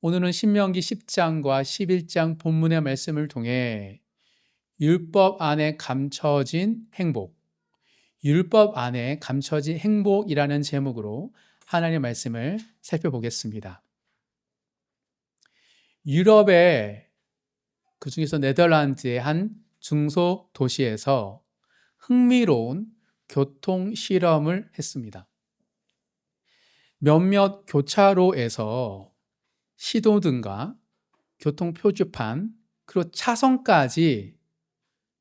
오늘은 신명기 10장과 11장 본문의 말씀을 통해 율법 안에 감춰진 행복, 율법 안에 감춰진 행복이라는 제목으로 하나님의 말씀을 살펴보겠습니다. 유럽의 그중에서 네덜란드의 한 중소 도시에서 흥미로운 교통 실험을 했습니다. 몇몇 교차로에서 신호등과 교통 표지판 그리고 차선까지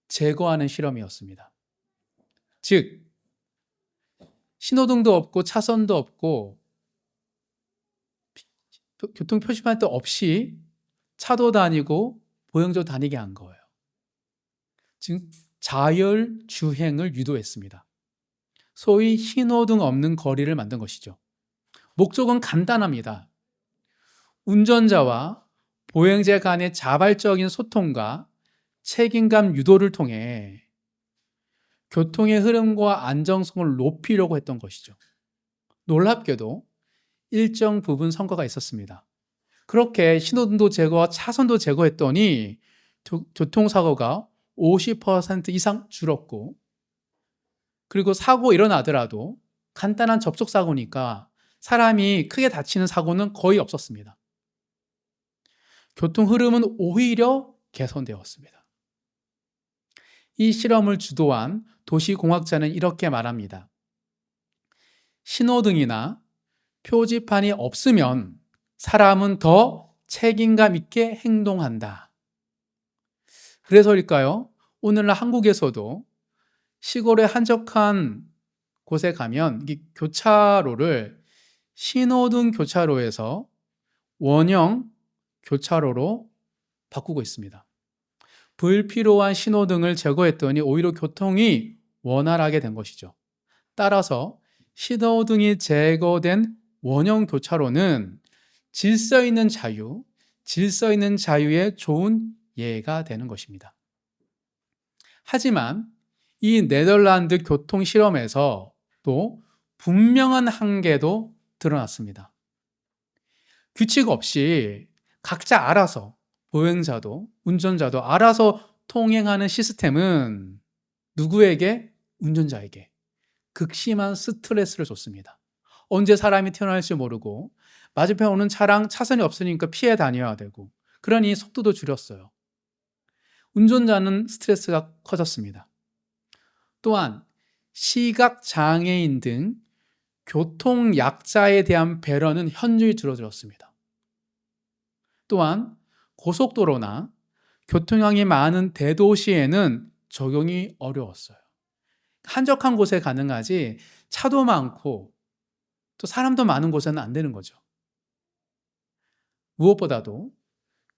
제거하는 실험이었습니다. 즉 신호등도 없고 차선도 없고 교통 표지판도 없이 차도 다니고 보행자도 다니게 한 거예요. 즉 자율 주행을 유도했습니다. 소위 신호등 없는 거리를 만든 것이죠. 목적은 간단합니다. 운전자와 보행자 간의 자발적인 소통과 책임감 유도를 통해 교통의 흐름과 안정성을 높이려고 했던 것이죠. 놀랍게도 일정 부분 성과가 있었습니다. 그렇게 신호등도 제거와 차선도 제거했더니 교통사고가 50% 이상 줄었고, 그리고 사고 일어나더라도 간단한 접촉사고니까 사람이 크게 다치는 사고는 거의 없었습니다. 교통 흐름은 오히려 개선되었습니다. 이 실험을 주도한 도시공학자는 이렇게 말합니다. 신호등이나 표지판이 없으면 사람은 더 책임감 있게 행동한다. 그래서일까요? 오늘날 한국에서도 시골의 한적한 곳에 가면 이 교차로를 신호등 교차로에서 원형 교차로로 바꾸고 있습니다. 불필요한 신호등을 제거했더니 오히려 교통이 원활하게 된 것이죠. 따라서 신호등이 제거된 원형 교차로는 질서 있는 자유의 좋은 예가 되는 것입니다. 하지만 이 네덜란드 교통 실험에서 또 분명한 한계도 드러났습니다. 규칙 없이 각자 알아서, 보행자도 운전자도 알아서 통행하는 시스템은 누구에게? 운전자에게 극심한 스트레스를 줬습니다. 언제 사람이 튀어나올지 모르고 맞은편 오는 차량 차선이 없으니까 피해 다녀야 되고, 그러니 속도도 줄였어요. 운전자는 스트레스가 커졌습니다. 또한 시각장애인 등 교통약자에 대한 배려는 현저히 줄어들었습니다. 또한 고속도로나 교통량이 많은 대도시에는 적용이 어려웠어요. 한적한 곳에 가능하지 차도 많고 또 사람도 많은 곳에는 안 되는 거죠. 무엇보다도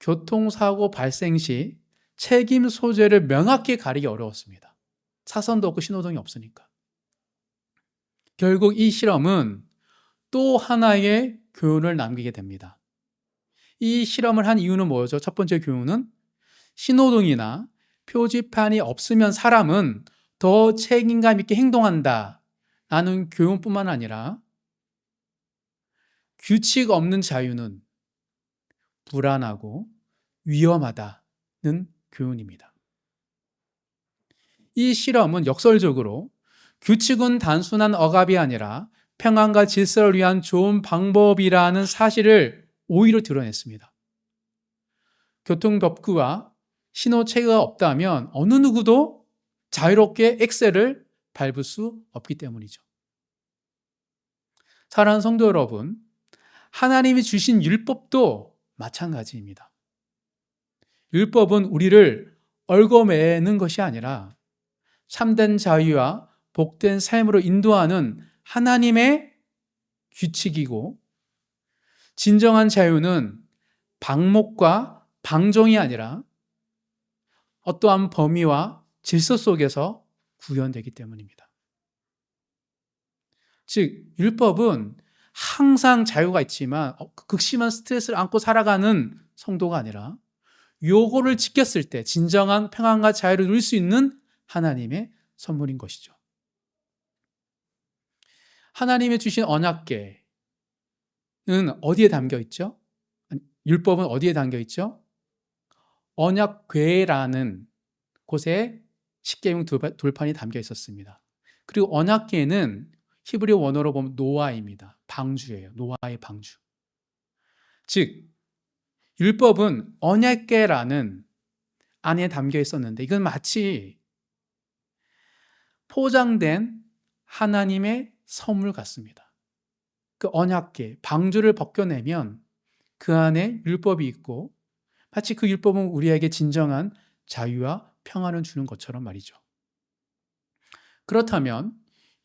교통사고 발생 시 책임 소재를 명확히 가리기 어려웠습니다. 차선도 없고 신호등이 없으니까. 결국 이 실험은 또 하나의 교훈을 남기게 됩니다. 이 실험을 한 이유는 뭐죠? 첫 번째 교훈은 신호등이나 표지판이 없으면 사람은 더 책임감 있게 행동한다 라는 교훈뿐만 아니라 규칙 없는 자유는 불안하고 위험하다는 교훈입니다. 이 실험은 역설적으로 규칙은 단순한 억압이 아니라 평안과 질서를 위한 좋은 방법이라는 사실을 오히려 드러냈습니다. 교통법규와 신호체계가 없다면 어느 누구도 자유롭게 엑셀을 밟을 수 없기 때문이죠. 사랑하는 성도 여러분, 하나님이 주신 율법도 마찬가지입니다. 율법은 우리를 얽어매는 것이 아니라 참된 자유와 복된 삶으로 인도하는 하나님의 규칙이고, 진정한 자유는 방목과 방종이 아니라 어떠한 범위와 질서 속에서 구현되기 때문입니다. 즉, 율법은 항상 자유가 있지만 극심한 스트레스를 안고 살아가는 성도가 아니라 요거를 지켰을 때 진정한 평안과 자유를 누릴 수 있는 하나님의 선물인 것이죠. 하나님의 주신 언약궤는 어디에 담겨 있죠? 율법은 어디에 담겨 있죠? 언약궤라는 곳에 십계명 돌판이 담겨 있었습니다. 그리고 언약궤는 히브리 원어로 보면 노아입니다. 방주예요. 노아의 방주. 즉 율법은 언약궤라는 안에 담겨 있었는데 이건 마치 포장된 하나님의 선물 같습니다. 그 언약궤, 방주를 벗겨내면 그 안에 율법이 있고 마치 그 율법은 우리에게 진정한 자유와 평안을 주는 것처럼 말이죠. 그렇다면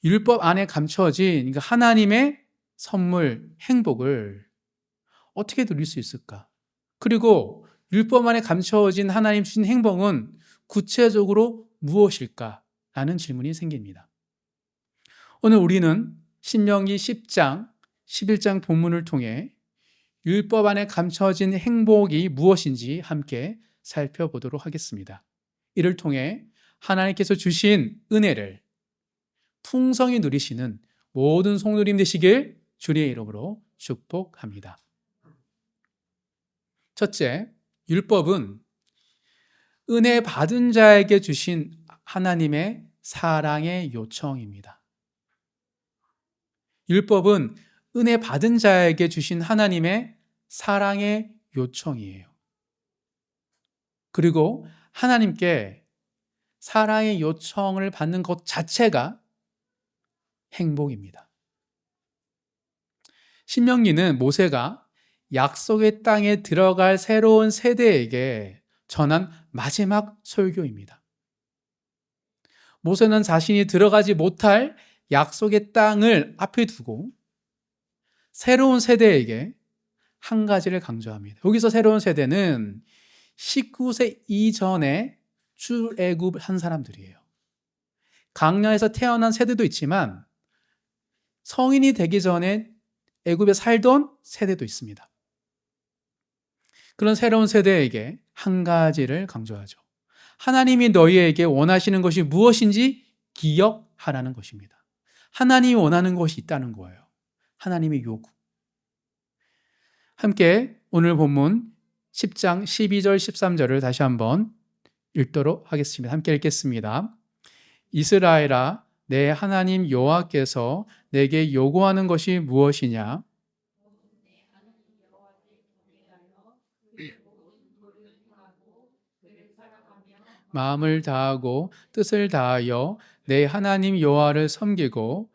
율법 안에 감춰진 하나님의 선물, 행복을 어떻게 누릴 수 있을까? 그리고 율법 안에 감춰진 하나님 주신 행복은 구체적으로 무엇일까? 라는 질문이 생깁니다. 오늘 우리는 신명기 10장, 11장 본문을 통해 율법 안에 감춰진 행복이 무엇인지 함께 살펴보도록 하겠습니다. 이를 통해 하나님께서 주신 은혜를 풍성히 누리시는 모든 성도님 되시길 주님의 이름으로 축복합니다. 첫째, 율법은 은혜 받은 자에게 주신 하나님의 사랑의 요청입니다. 율법은 은혜 받은 자에게 주신 하나님의 사랑의 요청이에요. 그리고 하나님께 사랑의 요청을 받는 것 자체가 행복입니다. 신명기는 모세가 약속의 땅에 들어갈 새로운 세대에게 전한 마지막 설교입니다. 모세는 자신이 들어가지 못할 약속의 땅을 앞에 두고 새로운 세대에게 한 가지를 강조합니다. 여기서 새로운 세대는 19세 이전에 출애굽한 사람들이에요. 광야에서 태어난 세대도 있지만 성인이 되기 전에 애굽에 살던 세대도 있습니다. 그런 새로운 세대에게 한 가지를 강조하죠. 하나님이 너희에게 원하시는 것이 무엇인지 기억하라는 것입니다. 하나님이 원하는 것이 있다는 거예요. 하나님의 요구. 함께 오늘 본문 10장 12절 13절을 다시 한번 읽도록 하겠습니다. 함께 읽겠습니다. 이스라엘아, 내 하나님 여호와께서 내게 요구하는 것이 무엇이냐? 마음을 다하고 뜻을 다하여 내 하나님 여호와를 섬기고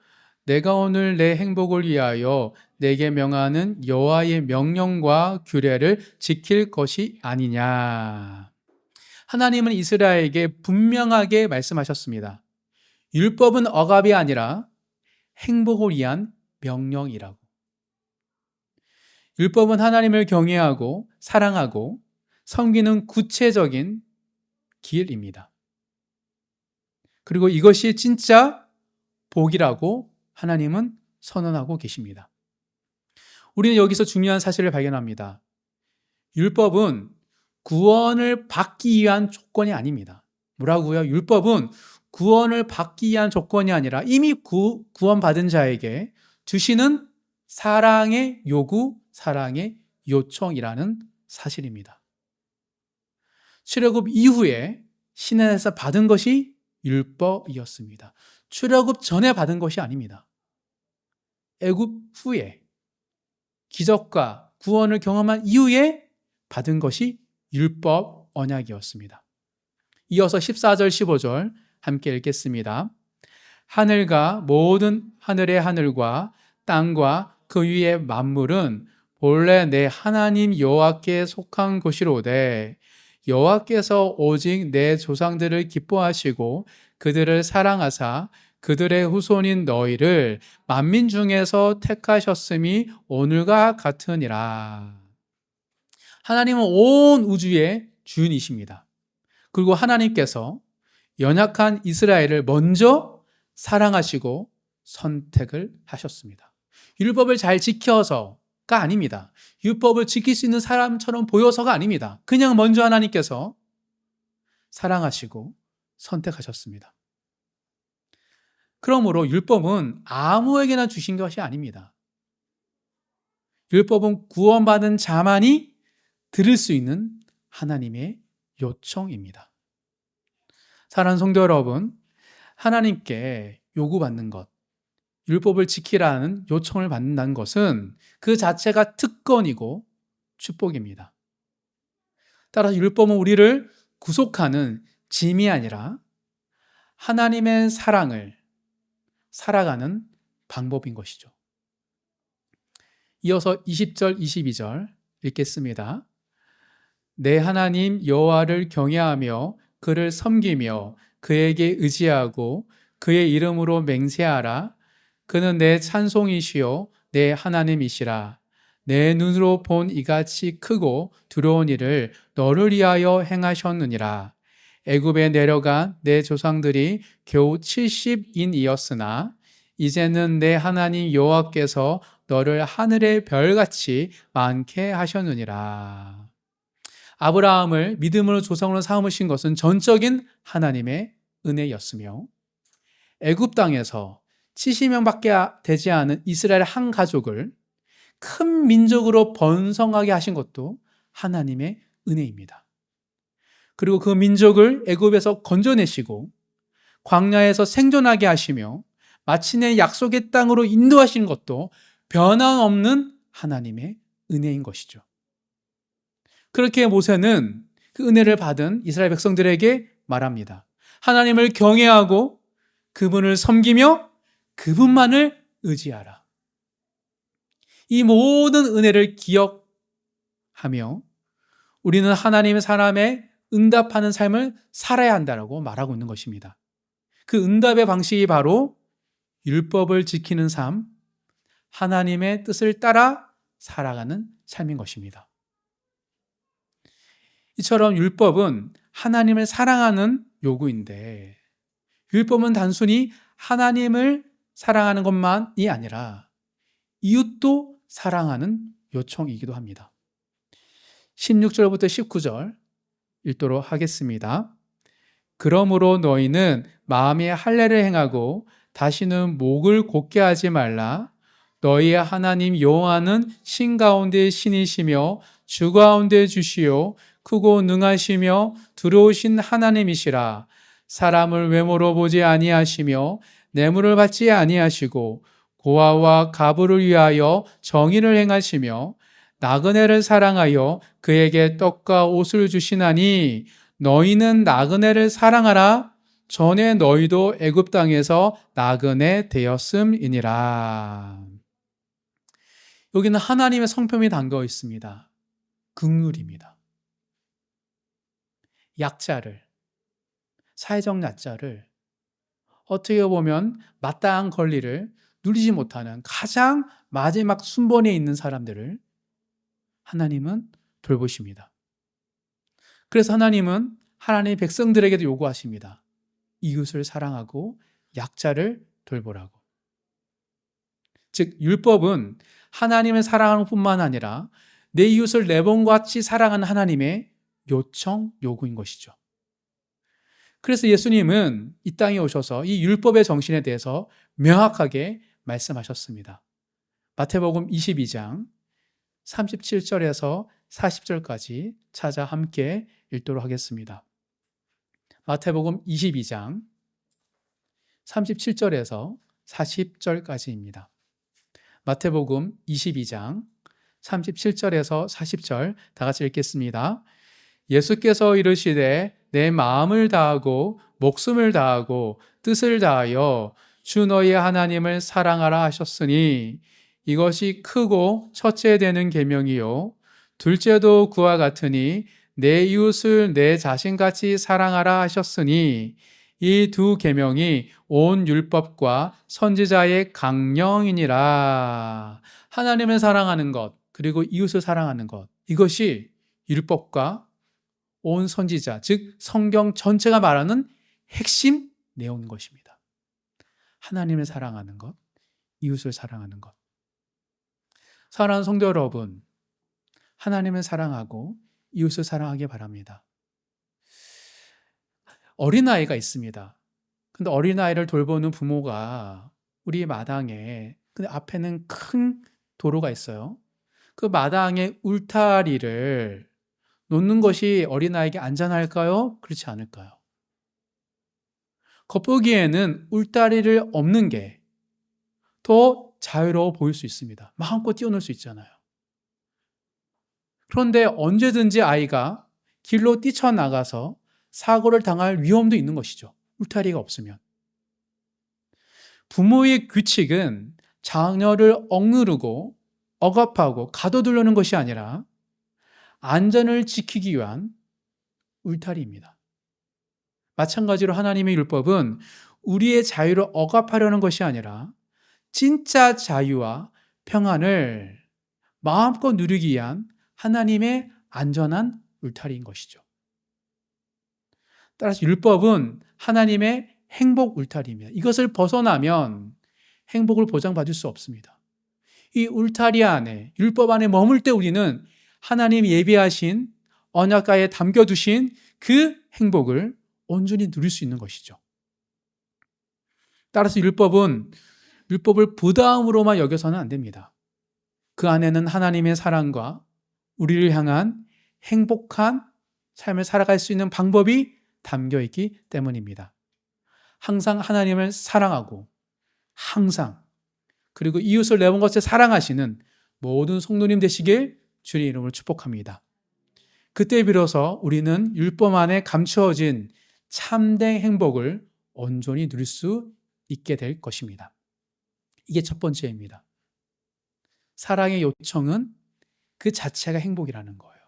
내가 오늘 내 행복을 위하여 내게 명하는 여호와의 명령과 규례를 지킬 것이 아니냐. 하나님은 이스라엘에게 분명하게 말씀하셨습니다. 율법은 억압이 아니라 행복을 위한 명령이라고. 율법은 하나님을 경외하고 사랑하고 섬기는 구체적인 길입니다. 그리고 이것이 진짜 복이라고 하나님은 선언하고 계십니다. 우리는 여기서 중요한 사실을 발견합니다. 율법은 구원을 받기 위한 조건이 아닙니다. 뭐라고요? 율법은 구원을 받기 위한 조건이 아니라 이미 구원받은 자에게 주시는 사랑의 요구, 사랑의 요청이라는 사실입니다. 출애굽 이후에 시내에서 받은 것이 율법이었습니다. 출애굽 전에 받은 것이 아닙니다. 애굽 후에 기적과 구원을 경험한 이후에 받은 것이 율법 언약이었습니다. 이어서 14절 15절 함께 읽겠습니다. 하늘과 모든 하늘의 하늘과 땅과 그 위의 만물은 본래 내 하나님 여호와께 속한 것이로되 여호와께서 오직 내 조상들을 기뻐하시고 그들을 사랑하사 그들의 후손인 너희를 만민 중에서 택하셨음이 오늘과 같으니라. 하나님은 온 우주의 주인이십니다. 그리고 하나님께서 연약한 이스라엘을 먼저 사랑하시고 선택을 하셨습니다. 율법을 잘 지켜서가 아닙니다. 율법을 지킬 수 있는 사람처럼 보여서가 아닙니다. 그냥 먼저 하나님께서 사랑하시고 선택하셨습니다. 그러므로 율법은 아무에게나 주신 것이 아닙니다. 율법은 구원받은 자만이 들을 수 있는 하나님의 요청입니다. 사랑하는 성도 여러분, 하나님께 요구받는 것, 율법을 지키라는 요청을 받는다는 것은 그 자체가 특권이고 축복입니다. 따라서 율법은 우리를 구속하는 짐이 아니라 하나님의 사랑을 살아가는 방법인 것이죠. 이어서 20절, 22절 읽겠습니다. 내 하나님 여호와를 경외하며 그를 섬기며 그에게 의지하고 그의 이름으로 맹세하라. 그는 내 찬송이시요 내 하나님이시라. 내 눈으로 본 이같이 크고 두려운 일을 너를 위하여 행하셨느니라. 애굽에 내려간 내 조상들이 겨우 70인이었으나 이제는 내 하나님 여호와께서 너를 하늘의 별같이 많게 하셨느니라. 아브라함을 믿음으로 조상으로 삼으신 것은 전적인 하나님의 은혜였으며 애굽 땅에서 70명밖에 되지 않은 이스라엘 한 가족을 큰 민족으로 번성하게 하신 것도 하나님의 은혜입니다. 그리고 그 민족을 애굽에서 건져내시고 광야에서 생존하게 하시며 마침내 약속의 땅으로 인도하시는 것도 변함없는 하나님의 은혜인 것이죠. 그렇게 모세는 그 은혜를 받은 이스라엘 백성들에게 말합니다. 하나님을 경외하고 그분을 섬기며 그분만을 의지하라. 이 모든 은혜를 기억하며 우리는 하나님의 사람에 응답하는 삶을 살아야 한다고 말하고 있는 것입니다. 그 응답의 방식이 바로 율법을 지키는 삶, 하나님의 뜻을 따라 살아가는 삶인 것입니다. 이처럼 율법은 하나님을 사랑하는 요구인데 율법은 단순히 하나님을 사랑하는 것만이 아니라 이웃도 사랑하는 요청이기도 합니다. 16절부터 19절 읽도록 하겠습니다. 그러므로 너희는 마음의 할례를 행하고 다시는 목을 곧게 하지 말라. 너희의 하나님 여호와는 신 가운데 신이시며 주 가운데 주시요 크고 능하시며 두려우신 하나님이시라. 사람을 외모로 보지 아니하시며 뇌물을 받지 아니하시고 고아와 가부를 위하여 정의를 행하시며 나그네를 사랑하여 그에게 떡과 옷을 주시나니 너희는 나그네를 사랑하라. 전에 너희도 애굽 땅에서 나그네 되었음이니라. 여기는 하나님의 성품이 담겨 있습니다. 긍휼입니다. 약자를, 사회적 약자를 어떻게 보면 마땅한 권리를 누리지 못하는 가장 마지막 순번에 있는 사람들을 하나님은 돌보십니다. 그래서 하나님은 하나님의 백성들에게도 요구하십니다. 이웃을 사랑하고 약자를 돌보라고. 즉 율법은 하나님을 사랑하는 뿐만 아니라 내 이웃을 내 몸과 같이 사랑하는 하나님의 요청, 요구인 것이죠. 그래서 예수님은 이 땅에 오셔서 이 율법의 정신에 대해서 명확하게 말씀하셨습니다. 마태복음 22장 37절에서 40절까지 찾아 함께 읽도록 하겠습니다. 마태복음 22장 37절에서 40절까지입니다. 마태복음 22장 37절에서 40절 다 같이 읽겠습니다. 예수께서 이르시되 내 마음을 다하고 목숨을 다하고 뜻을 다하여 주 너희 하나님을 사랑하라 하셨으니 이것이 크고 첫째 되는 계명이요 둘째도 그와 같으니 내 이웃을 내 자신같이 사랑하라 하셨으니 이 두 계명이 온 율법과 선지자의 강령이니라. 하나님을 사랑하는 것 그리고 이웃을 사랑하는 것, 이것이 율법과 온 선지자, 즉 성경 전체가 말하는 핵심 내용인 것입니다. 하나님을 사랑하는 것, 이웃을 사랑하는 것. 사랑하는 성도 여러분, 하나님을 사랑하고 이웃을 사랑하기 바랍니다. 어린아이가 있습니다. 근데 어린아이를 돌보는 부모가 우리 마당에, 근데 앞에는 큰 도로가 있어요. 그 마당에 울타리를 놓는 것이 어린아이에게 안전할까요? 그렇지 않을까요? 겉보기에는 울타리를 없는 게 더 자유로워 보일 수 있습니다. 마음껏 뛰어놀 수 있잖아요. 그런데 언제든지 아이가 길로 뛰쳐나가서 사고를 당할 위험도 있는 것이죠. 울타리가 없으면. 부모의 규칙은 자녀를 억누르고 억압하고 가둬두려는 것이 아니라 안전을 지키기 위한 울타리입니다. 마찬가지로 하나님의 율법은 우리의 자유를 억압하려는 것이 아니라 진짜 자유와 평안을 마음껏 누리기 위한 하나님의 안전한 울타리인 것이죠. 따라서 율법은 하나님의 행복 울타리입니다. 이것을 벗어나면 행복을 보장받을 수 없습니다. 이 울타리 안에, 율법 안에 머물 때 우리는 하나님 예비하신 언약가에 담겨두신 그 행복을 온전히 누릴 수 있는 것이죠. 따라서 율법을 부담으로만 여겨서는 안 됩니다. 그 안에는 하나님의 사랑과 우리를 향한 행복한 삶을 살아갈 수 있는 방법이 담겨 있기 때문입니다. 항상 하나님을 사랑하고 항상 그리고 이웃을 내 몸같이 사랑하시는 모든 성도님 되시길 주의 이름으로 축복합니다. 그때 비로소 우리는 율법 안에 감추어진 참된 행복을 온전히 누릴 수 있게 될 것입니다. 이게 첫 번째입니다. 사랑의 요청은 그 자체가 행복이라는 거예요.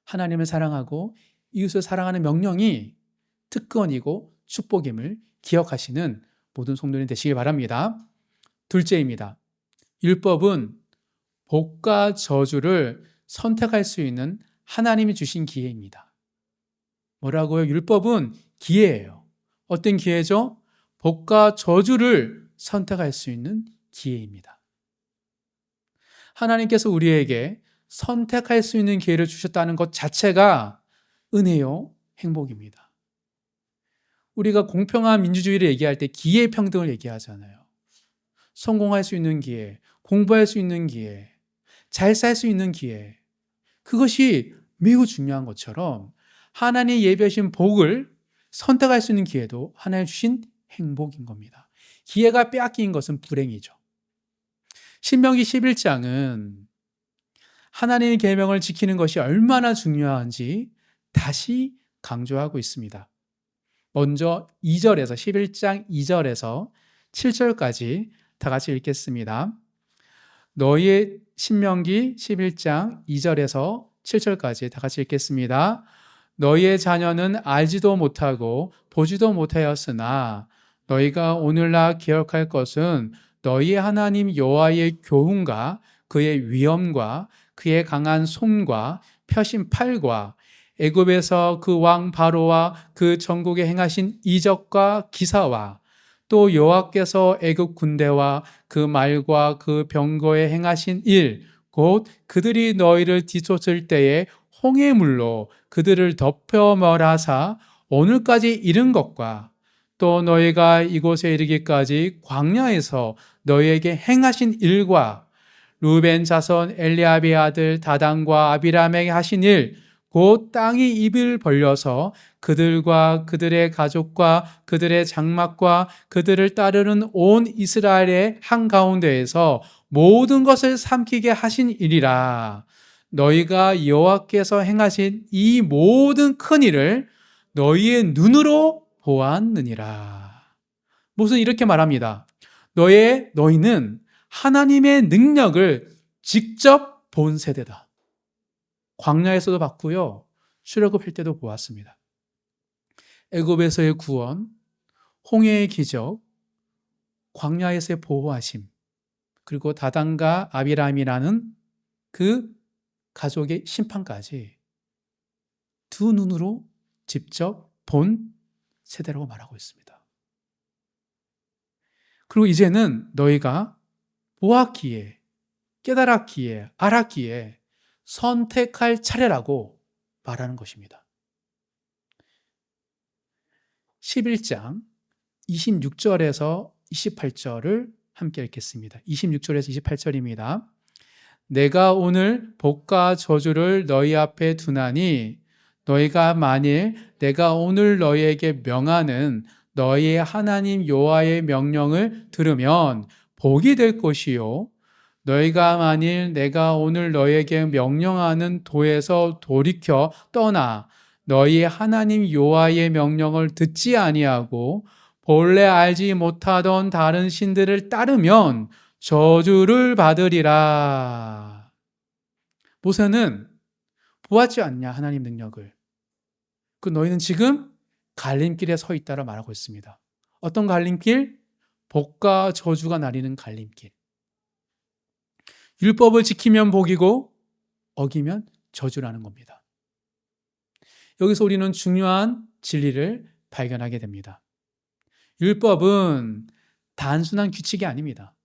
하나님을 사랑하고 이웃을 사랑하는 명령이 특권이고 축복임을 기억하시는 모든 성도님 되시길 바랍니다. 둘째입니다. 율법은 복과 저주를 선택할 수 있는 하나님이 주신 기회입니다. 뭐라고요? 율법은 기회예요. 어떤 기회죠? 복과 저주를 선택할 수 있는 기회입니다. 하나님께서 우리에게 선택할 수 있는 기회를 주셨다는 것 자체가 은혜요, 행복입니다. 우리가 공평한 민주주의를 얘기할 때 기회평등을 얘기하잖아요. 성공할 수 있는 기회, 공부할 수 있는 기회, 잘 살 수 있는 기회. 그것이 매우 중요한 것처럼 하나님이 예비하신 복을 선택할 수 있는 기회도 하나님 주신 행복인 겁니다. 기회가 빼앗긴 것은 불행이죠. 신명기 11장은 하나님의 계명을 지키는 것이 얼마나 중요한지 다시 강조하고 있습니다. 먼저 2절에서 11장 2절에서 7절까지 다 같이 읽겠습니다. 너희의 신명기 11장 2절에서 7절까지 다 같이 읽겠습니다. 너희의 자녀는 알지도 못하고 보지도 못하였으나 너희가 오늘날 기억할 것은 너희의 하나님 여호와의 교훈과 그의 위엄과 그의 강한 손과 펴신 팔과 애굽에서 그 왕 바로와 그 전국에 행하신 이적과 기사와 또 여호와께서 애굽 군대와 그 말과 그 병거에 행하신 일, 곧 그들이 너희를 뒤쫓을 때에 홍해물로 그들을 덮여 멸하사 오늘까지 이른 것과 또 너희가 이곳에 이르기까지 광야에서 너희에게 행하신 일과 루벤 자손 엘리압의 아들 다단과 아비람에게 하신 일, 곧 땅이 입을 벌려서 그들과 그들의 가족과 그들의 장막과 그들을 따르는 온 이스라엘의 한가운데에서 모든 것을 삼키게 하신 일이라. 너희가 여호와께서 행하신 이 모든 큰 일을 너희의 눈으로 보았느니라. 무슨 이렇게 말합니다. 너희는 하나님의 능력을 직접 본 세대다. 광야에서도 봤고요. 출애굽할 때도 보았습니다. 애굽에서의 구원, 홍해의 기적, 광야에서의 보호하심, 그리고 다단과 아비람이라는 그 가족의 심판까지 두 눈으로 직접 본 세대라고 말하고 있습니다. 그리고 이제는 너희가 보았기에, 깨달았기에, 알았기에 선택할 차례라고 말하는 것입니다. 11장 26절에서 28절을 함께 읽겠습니다. 26절에서 28절입니다. 내가 오늘 복과 저주를 너희 앞에 두나니 너희가 만일 내가 오늘 너희에게 명하는 너희의 하나님 여호와의 명령을 들으면 복이 될 것이요 너희가 만일 내가 오늘 너희에게 명령하는 도에서 돌이켜 떠나 너희의 하나님 여호와의 명령을 듣지 아니하고 본래 알지 못하던 다른 신들을 따르면 저주를 받으리라. 모세는 보았지 않냐 하나님 능력을. 그 너희는 지금 갈림길에 서 있다라 말하고 있습니다. 어떤 갈림길? 복과 저주가 나뉘는 갈림길. 율법을 지키면 복이고 어기면 저주라는 겁니다. 여기서 우리는 중요한 진리를 발견하게 됩니다. 율법은 단순한 규칙이 아닙니다.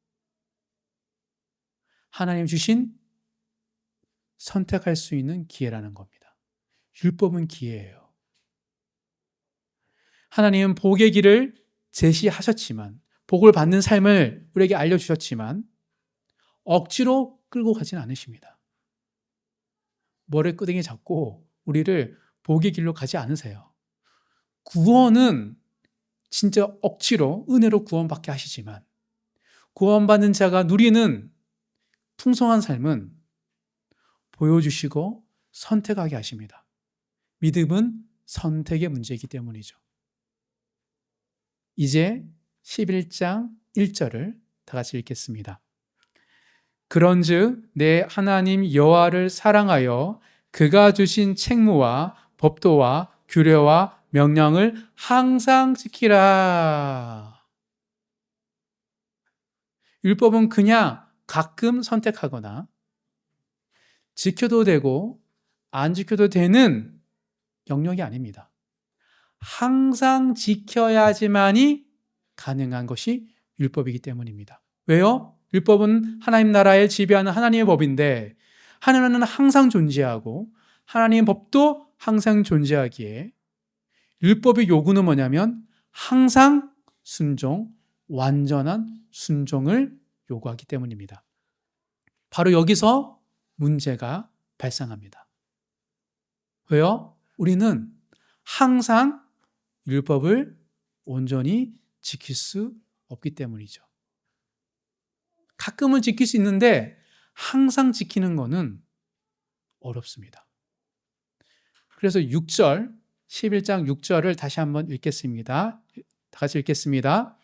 하나님 주신 선택할 수 있는 기회라는 겁니다. 율법은 기회예요. 하나님은 복의 길을 제시하셨지만, 복을 받는 삶을 우리에게 알려주셨지만 억지로 끌고 가진 않으십니다. 머리끄댕이 잡고 우리를 복의 길로 가지 않으세요. 구원은 진짜 억지로 은혜로 구원받게 하시지만 구원받는 자가 누리는 풍성한 삶은 보여주시고 선택하게 하십니다. 믿음은 선택의 문제이기 때문이죠. 이제 11장 1절을 다 같이 읽겠습니다. 그런즉 내 하나님 여호와를 사랑하여 그가 주신 책무와 법도와 규례와 명령을 항상 지키라. 율법은 그냥 가끔 선택하거나 지켜도 되고 안 지켜도 되는 영역이 아닙니다. 항상 지켜야지만이 가능한 것이 율법이기 때문입니다. 왜요? 율법은 하나님 나라에 지배하는 하나님의 법인데 하나님은 항상 존재하고 하나님의 법도 항상 존재하기에 율법의 요구는 뭐냐면 항상 순종, 완전한 순종을 요구하기 때문입니다. 바로 여기서 문제가 발생합니다. 왜요? 우리는 항상 율법을 온전히 지킬 수 없기 때문이죠. 가끔은 지킬 수 있는데 항상 지키는 것은 어렵습니다. 그래서 6절, 11장 6절을 다시 한번 읽겠습니다. 다 같이 읽겠습니다.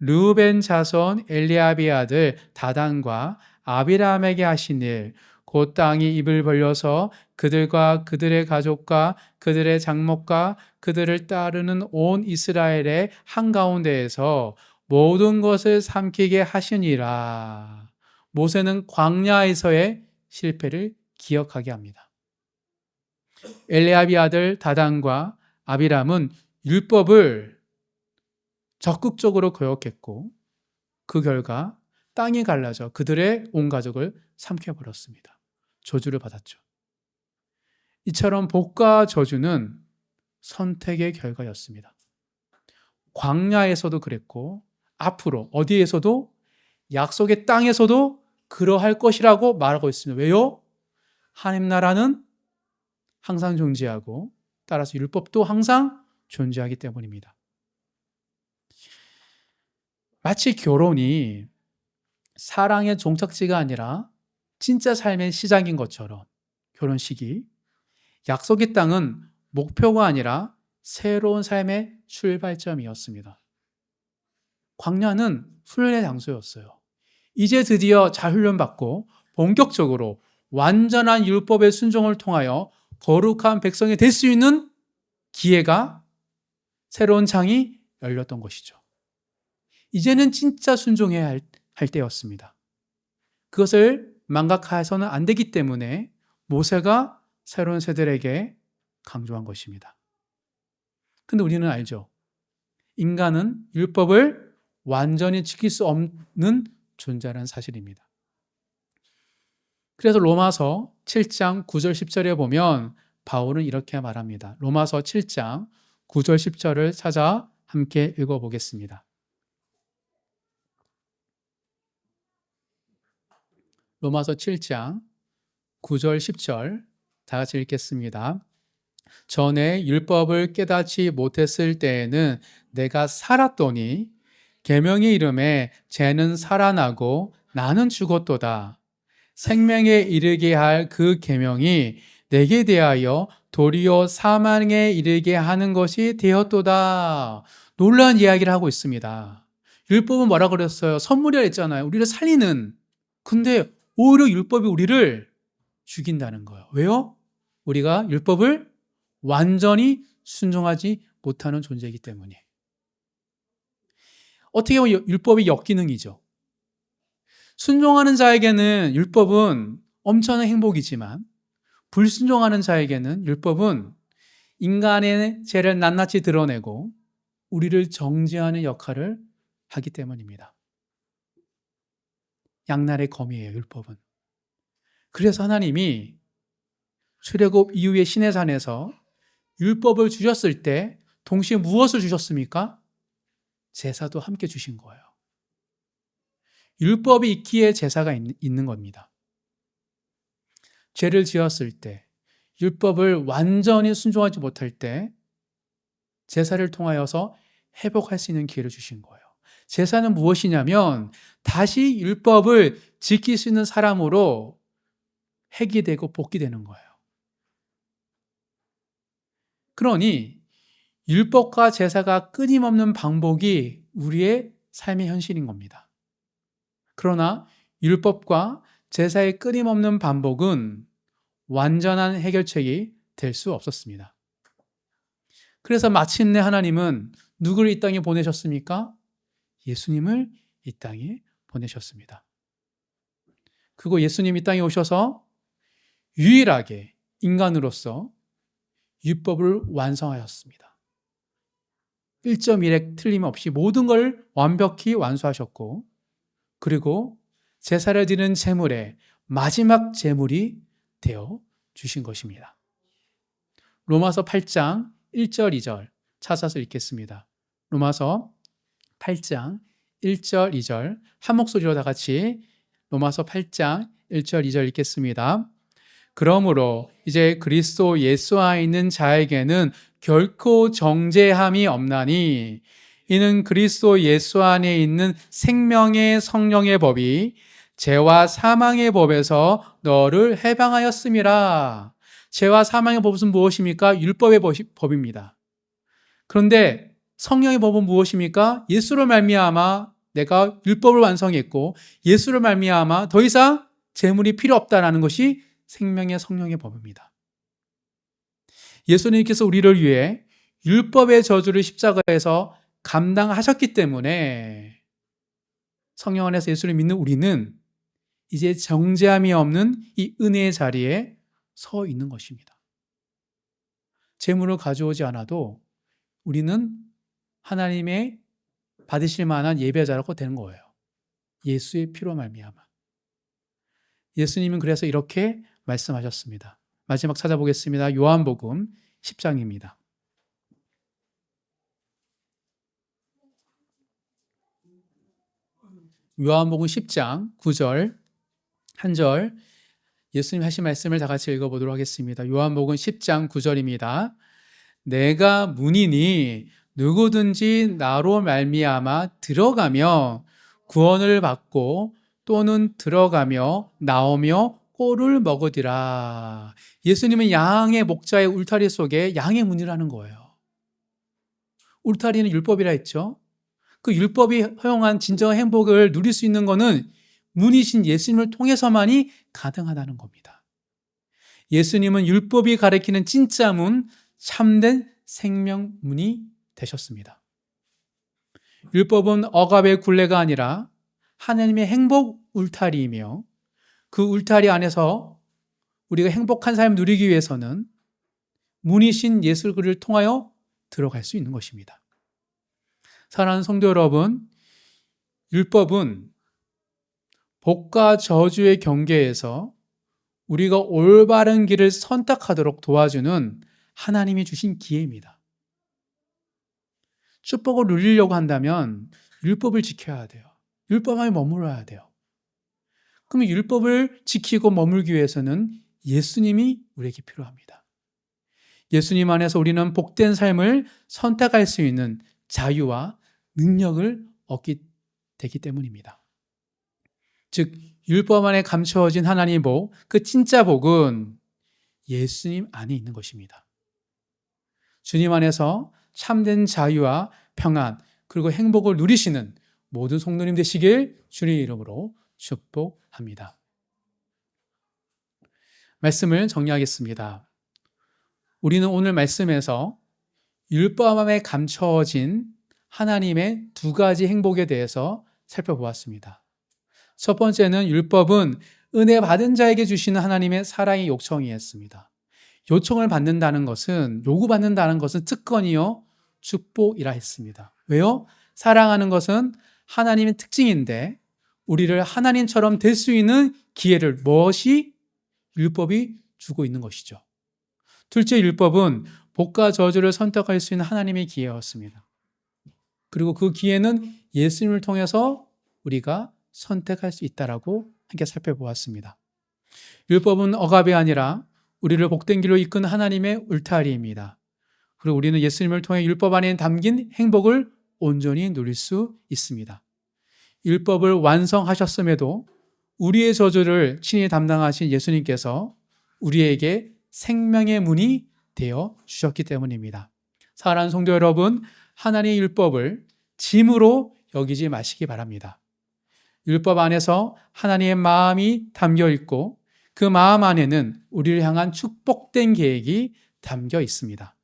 르우벤 자손 엘리압의 아들 다단과 아비람에게 하신 일, 곧 땅이 입을 벌려서 그들과 그들의 가족과 그들의 장목과 그들을 따르는 온 이스라엘의 한가운데에서 모든 것을 삼키게 하시니라. 모세는 광야에서의 실패를 기억하게 합니다. 엘리압의 아들 다단과 아비람은 율법을 적극적으로 거역했고 그 결과 땅이 갈라져 그들의 온 가족을 삼켜버렸습니다. 저주를 받았죠. 이처럼 복과 저주는 선택의 결과였습니다. 광야에서도 그랬고 앞으로 어디에서도 약속의 땅에서도 그러할 것이라고 말하고 있습니다. 왜요? 하나님 나라는 항상 존재하고 따라서 율법도 항상 존재하기 때문입니다. 마치 결혼이 사랑의 종착지가 아니라 진짜 삶의 시작인 것처럼 결혼식이 약속의 땅은 목표가 아니라 새로운 삶의 출발점이었습니다. 광야는 훈련의 장소였어요. 이제 드디어 잘 훈련받고 본격적으로 완전한 율법의 순종을 통하여 거룩한 백성이 될 수 있는 기회가 새로운 창이 열렸던 것이죠. 이제는 진짜 순종해야 할 때였습니다. 그것을 망각해서는 안 되기 때문에 모세가 새로운 세대에게 강조한 것입니다. 근데 우리는 알죠. 인간은 율법을 완전히 지킬 수 없는 존재라는 사실입니다. 그래서 로마서 7장 9절 10절에 보면 바울은 이렇게 말합니다. 로마서 7장 9절 10절을 찾아 함께 읽어보겠습니다. 로마서 7장 9절 10절 다 같이 읽겠습니다. 전에 율법을 깨닫지 못했을 때에는 내가 살았더니 계명의 이름에 죄는 살아나고 나는 죽었도다. 생명에 이르게 할 그 계명이 내게 대하여 도리어 사망에 이르게 하는 것이 되었도다. 놀라운 이야기를 하고 있습니다. 율법은 뭐라 그랬어요? 선물이라 했잖아요. 우리를 살리는. 근데 오히려 율법이 우리를 죽인다는 거예요. 왜요? 우리가 율법을 완전히 순종하지 못하는 존재이기 때문에. 어떻게 보면 율법이 역기능이죠. 순종하는 자에게는 율법은 엄청난 행복이지만 불순종하는 자에게는 율법은 인간의 죄를 낱낱이 드러내고 우리를 정죄하는 역할을 하기 때문입니다. 양날의 검이에요, 율법은. 그래서 하나님이 출애굽 이후의 시내산에서 율법을 주셨을 때 동시에 무엇을 주셨습니까? 제사도 함께 주신 거예요. 율법이 있기에 제사가 있는 겁니다. 죄를 지었을 때, 율법을 완전히 순종하지 못할 때 제사를 통하여서 회복할 수 있는 기회를 주신 거예요. 제사는 무엇이냐면 다시 율법을 지킬 수 있는 사람으로 회개되고 복귀되는 거예요. 그러니 율법과 제사가 끊임없는 반복이 우리의 삶의 현실인 겁니다. 그러나 율법과 제사의 끊임없는 반복은 완전한 해결책이 될 수 없었습니다. 그래서 마침내 하나님은 누구를 이 땅에 보내셨습니까? 예수님을 이 땅에 보내셨습니다. 그리고 예수님이 이 땅에 오셔서 유일하게 인간으로서 율법을 완성하셨습니다. 1.1획 틀림없이 모든 걸 완벽히 완수하셨고, 그리고 제사를 드리는 제물의 마지막 제물이 되어 주신 것입니다. 로마서 8장 1절 2절 찾아서 읽겠습니다. 로마서 8장 1절 2절 한 목소리로 다 같이 로마서 8장 1절 2절 읽겠습니다. 그러므로 이제 그리스도 예수 안에 있는 자에게는 결코 정죄함이 없나니 이는 그리스도 예수 안에 있는 생명의 성령의 법이 죄와 사망의 법에서 너를 해방하였음이라. 죄와 사망의 법은 무엇입니까? 율법의 법입니다. 그런데 성령의 법은 무엇입니까? 예수로 말미암아 내가 율법을 완성했고 예수로 말미암아 더 이상 제물이 필요 없다는 것이 생명의 성령의 법입니다. 예수님께서 우리를 위해 율법의 저주를 십자가에서 감당하셨기 때문에 성령 안에서 예수를 믿는 우리는 이제 정죄함이 없는 이 은혜의 자리에 서 있는 것입니다. 제물을 가져오지 않아도 우리는 하나님의 받으실 만한 예배자라고 되는 거예요. 예수의 피로 말미암아. 예수님은 그래서 이렇게 말씀하셨습니다. 마지막 찾아보겠습니다. 요한복음 10장입니다. 요한복음 10장 9절 한 절 예수님 하신 말씀을 다 같이 읽어보도록 하겠습니다. 요한복음 10장 9절입니다. 내가 문이니 누구든지 나로 말미암아 들어가며 구원을 받고 또는 들어가며 나오며 꼴을 먹으리라. 예수님은 양의 목자의 울타리 속에 양의 문이라는 거예요. 울타리는 율법이라 했죠. 그 율법이 허용한 진정한 행복을 누릴 수 있는 것은 문이신 예수님을 통해서만이 가능하다는 겁니다. 예수님은 율법이 가리키는 진짜 문, 참된 생명문이 되셨습니다. 율법은 억압의 굴레가 아니라 하나님의 행복 울타리이며 그 울타리 안에서 우리가 행복한 삶을 누리기 위해서는 문이신 예수 그리스도를 통하여 들어갈 수 있는 것입니다. 사랑하는 성도 여러분, 율법은 복과 저주의 경계에서 우리가 올바른 길을 선택하도록 도와주는 하나님이 주신 기회입니다. 축복을 누리려고 한다면 율법을 지켜야 돼요. 율법 안에 머물러야 돼요. 그러면 율법을 지키고 머물기 위해서는 예수님이 우리에게 필요합니다. 예수님 안에서 우리는 복된 삶을 선택할 수 있는 자유와 능력을 얻게 되기 때문입니다. 즉 율법 안에 감추어진 하나님의 복, 그 진짜 복은 예수님 안에 있는 것입니다. 주님 안에서 참된 자유와 평안 그리고 행복을 누리시는 모든 성도님 되시길 주님의 이름으로 축복합니다. 말씀을 정리하겠습니다. 우리는 오늘 말씀에서 율법 안에 감춰진 하나님의 두 가지 행복에 대해서 살펴보았습니다. 첫 번째는 율법은 은혜 받은 자에게 주시는 하나님의 사랑의 요청이었습니다. 요청을 받는다는 것은, 요구받는다는 것은 특권이요 축복이라 했습니다. 왜요? 사랑하는 것은 하나님의 특징인데 우리를 하나님처럼 될 수 있는 기회를 무엇이 율법이 주고 있는 것이죠. 둘째, 율법은 복과 저주를 선택할 수 있는 하나님의 기회였습니다. 그리고 그 기회는 예수님을 통해서 우리가 선택할 수 있다라고 함께 살펴보았습니다. 율법은 억압이 아니라 우리를 복된 길로 이끄는 하나님의 울타리입니다. 그리고 우리는 예수님을 통해 율법 안에 담긴 행복을 온전히 누릴 수 있습니다. 율법을 완성하셨음에도 우리의 저주를 친히 담당하신 예수님께서 우리에게 생명의 문이 되어 주셨기 때문입니다. 사랑하는 성도 여러분, 하나님의 율법을 짐으로 여기지 마시기 바랍니다. 율법 안에서 하나님의 마음이 담겨 있고 그 마음 안에는 우리를 향한 축복된 계획이 담겨 있습니다.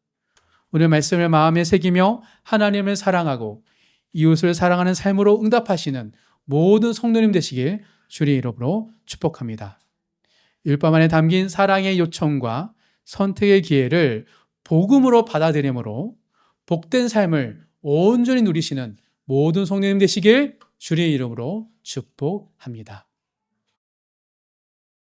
오늘 말씀을 마음에 새기며 하나님을 사랑하고 이웃을 사랑하는 삶으로 응답하시는 모든 성도님 되시길 주의 이름으로 축복합니다. 율법 안에 담긴 사랑의 요청과 선택의 기회를 복음으로 받아들임으로 복된 삶을 온전히 누리시는 모든 성도님 되시길 주의 이름으로 축복합니다.